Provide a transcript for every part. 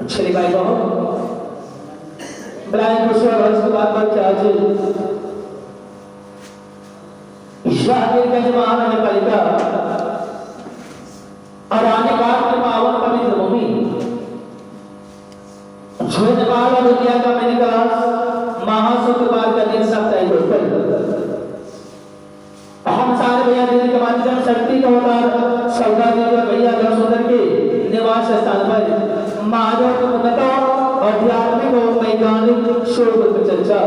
श्री भाई बहन ब्लाइंड दूसरे वर्ष के बाद क्या आज शाहगीर का जमाना नगर पालिका और आने बात के पावन पवित्र भूमि जो नेपाल और दुनिया का मेडिकल महाशुक्रवार का दिन साप्ताहिक होकर हम सारे भैया दीदी के माध्यम शक्ति का अवतार सौदा देवी और भैया दर्शोदर के निवास स्थान पर महादेव के उन्नत आध्यात्मिक और वैज्ञानिक शोध पर चर्चा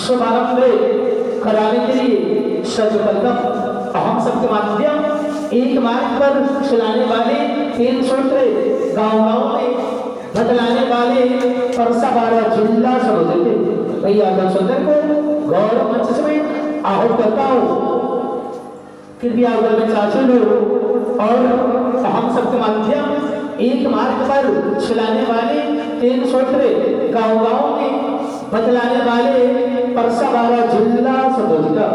शुभारंभ कराने के लिए सर्वप्रथम हम सबके माध्यम एक मार्ग पर चलाने वाले तीन सूत्र गांव-गांव में बदलाने वाले परसा बारह जिला सरोदे भैया दर्शोदर को गौरव मंच में आहूत करता हूँ। कृपया अगर में चाचू लोग और हम सबके माध्यम एक मार्ग पर चलाने वाले तीन सूत्र गांव-गांव में बदलाने वाले परसा बारह जिला सरोदे का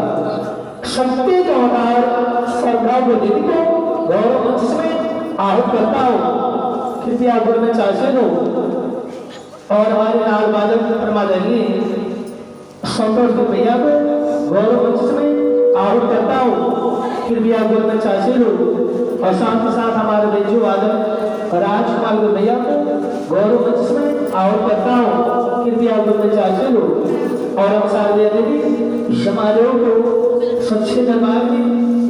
शक्ति का अवतार सरदार दीदी को गौरव मंच में आहूत करता हूँ। कृपया अगर में चाचू लोग और हमारे लाल बादल परमादरणीय संतोष भैया को गौरव मंच में आहूत करता हूँ। कृपया अगर में चाचू लोग और साथ के साथ हमारे बेंजू वादक राजकुमार भैया को गौरव मंच में आहूत करता हूँ। कृपया अगर में चाचू लोग और हम सारे देवी समारोह को सच्चे दरबार में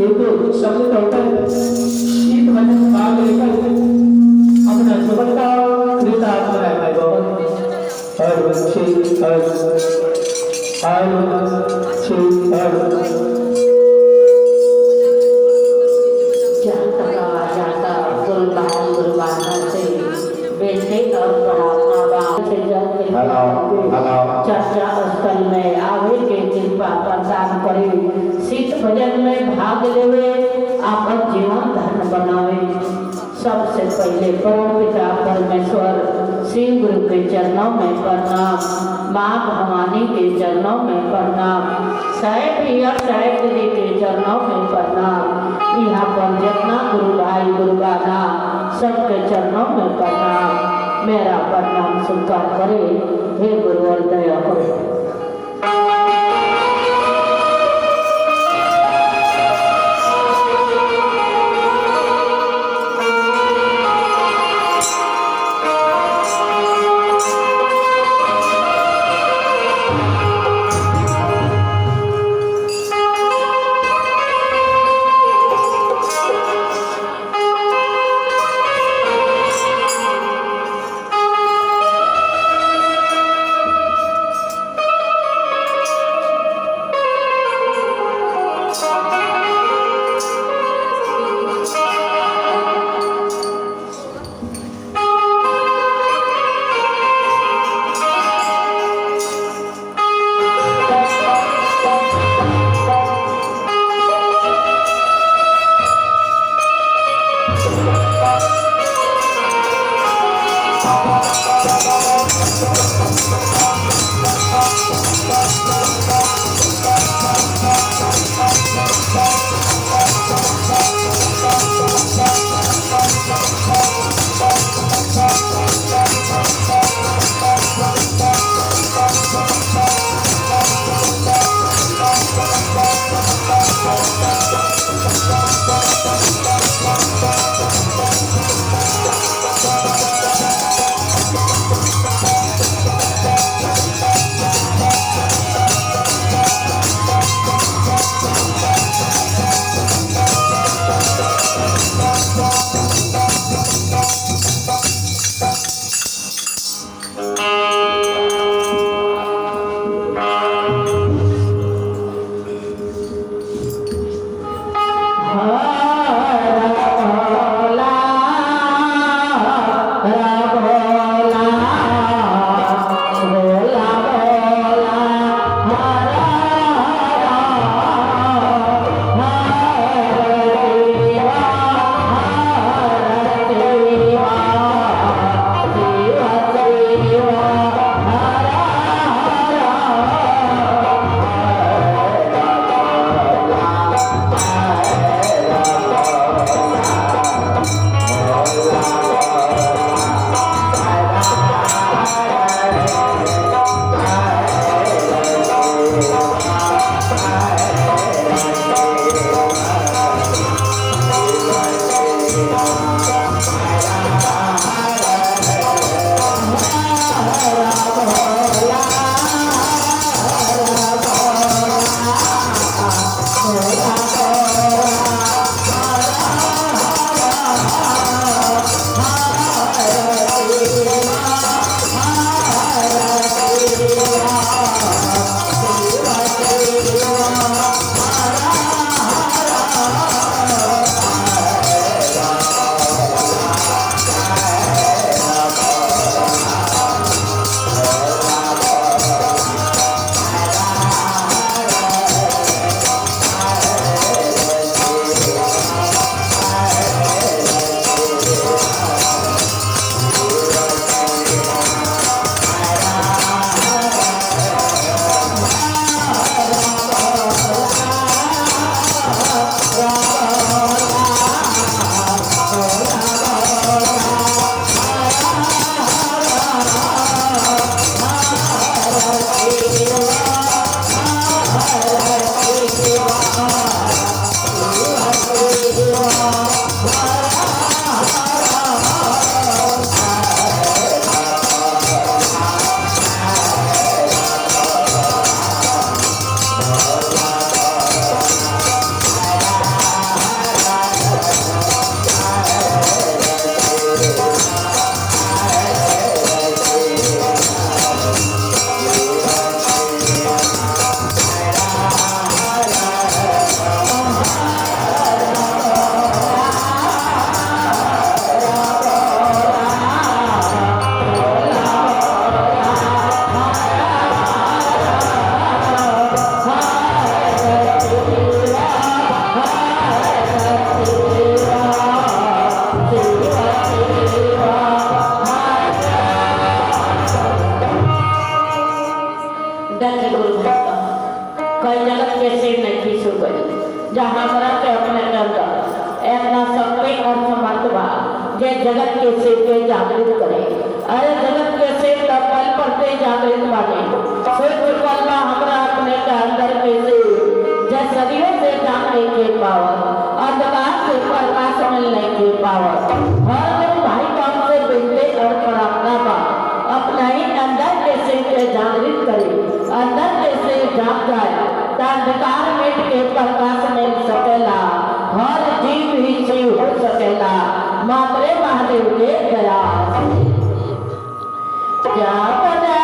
एक शब्द टोटल शीत भजन भाग लेकर अपना जीवन का कृतार्थ है भाई बहुत और बच्चे चर्चा स्थल में आवे के कृपा प्रदान करे शीत भजन में भाग लेवे आपन जीवन धन बनावे। सबसे पहले परम पिता परमेश्वर श्री गुरु के चरणों में प्रणाम, माँ भवानी के चरणों में प्रणाम, साहेब या साहेब दीदी के चरणों में प्रणाम। यहाँ पर जितना गुरु भाई गुरु बाना सबके चरणों में प्रणाम। मेरा प्रणाम स्वीकार करे हे गुरु और दया करो। जहाँ के अपने अंदर ऐसा शक्ति और समर्थवा जे जगत के शिव के जागृत करे। अरे जगत के शिव तो पल पड़ते जागृत बाटे सिर्फ पलवा हमरा अपने के अंदर के शिव जे सदियों से जानने के पावर अंधकार से प्रकाश मिलने के पावर हर दिन भाई काम से बिगड़े और प्रार्थना बा अपना ही अंदर के शिव के जागृत करे। अंदर के शिव जाग जाए अंधकार मिट के प्रकाश मिल सकेला। हर जीव ही शिव हो सकेला। मातरे महादेव के दया जा